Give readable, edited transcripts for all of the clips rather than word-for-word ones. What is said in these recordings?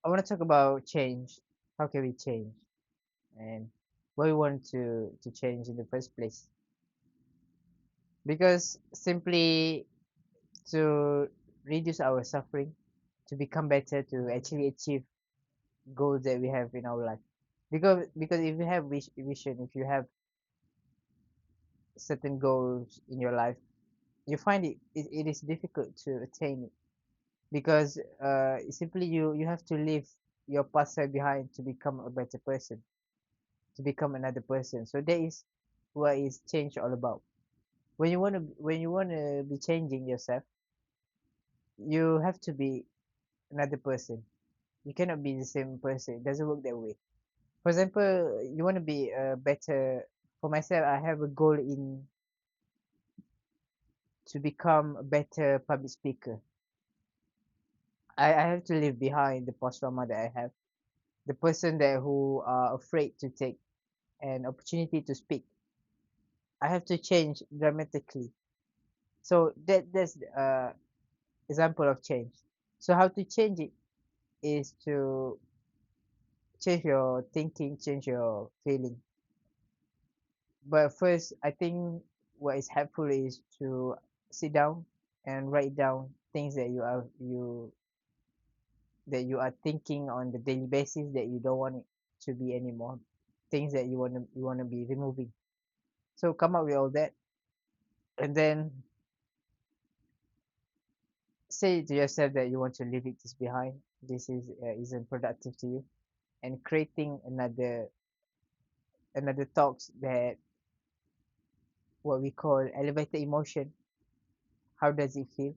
I want to talk about change. How can we change? And what we want to change in the first place? Because simply to reduce our suffering, to become better, to actually achieve goals that we have in our life. Because if you have vision, if you have certain goals in your life, you find it is difficult to attain it because simply you have to leave your past life behind to become a better person, to become another person. So that is what is change all about. When you want to be changing yourself, you have to be another person. You cannot be the same person. It doesn't work that way. For example, you want to be a better. For myself, I have a goal in to become a better public speaker. I have to leave behind the post trauma that I have. The person that who are afraid to take an opportunity to speak. I have to change dramatically. So that's example of change. So how to change it is to change your thinking, change your feeling. But first, I think what is helpful is to sit down and write down things that you are thinking on the daily basis that you don't want it to be anymore. Things that you wanna be removing. So come up with all that, and then say to yourself that you want to leave it this behind. This is isn't productive to you, and creating another talks that what we call elevated emotion. How does it feel?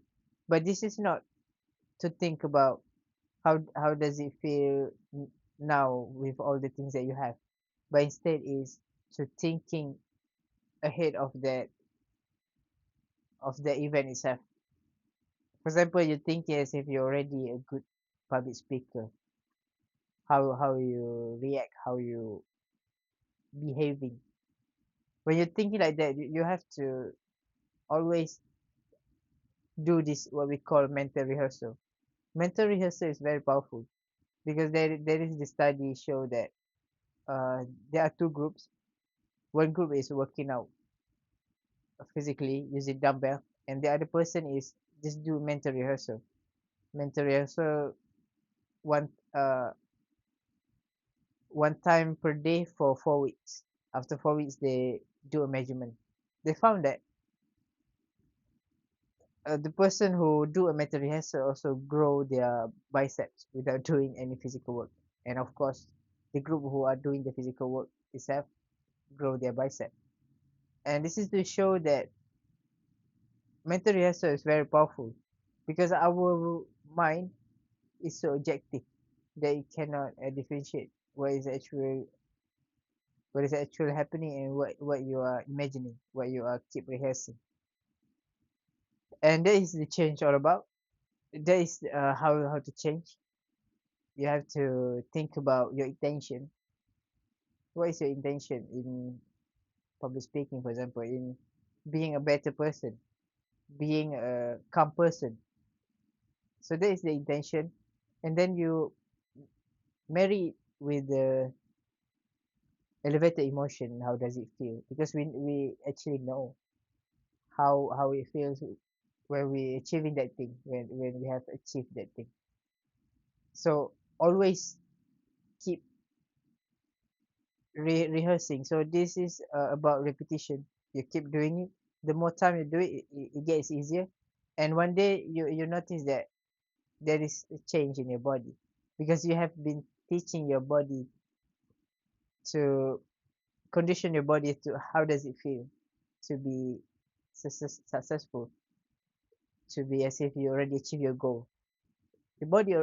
But this is not to think about how does it feel now with all the things that you have, but instead is to thinking ahead of the event itself. For example, you think as if you're already a good public speaker, how you react, how you behaving. When you're thinking like that, you have to always do this what we call mental rehearsal. Mental rehearsal is very powerful because there is the study show that there are two groups. One group is working out physically using dumbbell, and the other person is just do mental rehearsal. Mental rehearsal one uh one time per day for 4 weeks. After 4 weeks, they do a measurement. They found that the person who do a mental rehearsal also grow their biceps without doing any physical work. And of course, the group who are doing the physical work itself grow their bicep. And this is to show that mental rehearsal is very powerful because our mind is so objective that it cannot differentiate what is actually happening and what you are imagining, what you are keep rehearsing. And that is the change all about. That is how to change. You have to think about your intention. What is your intention in public speaking, for example, in being a better person, being a calm person? So that is the intention, and then you marry it with the elevated emotion. How does it feel? Because we actually know how it feels when we achieving that thing, when we have achieved that thing. So always keep rehearsing. So this is about repetition. You keep doing it. The more time you do it, it gets easier. And one day you notice that there is a change in your body because you have been teaching your body to condition your body to how does it feel to be successful, to be as if you already achieved your goal. The body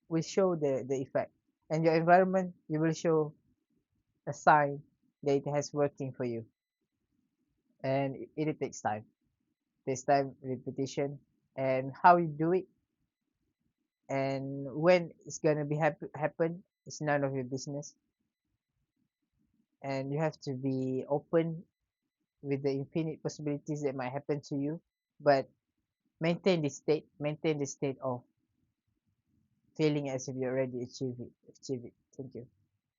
will show the effect, and your environment you will show a sign that it has working for you. And it takes time. Takes time, repetition, and how you do it, and when it's gonna be happen is none of your business. And you have to be open with the infinite possibilities that might happen to you, but maintain the state of feeling as if you already achieve it. Thank you.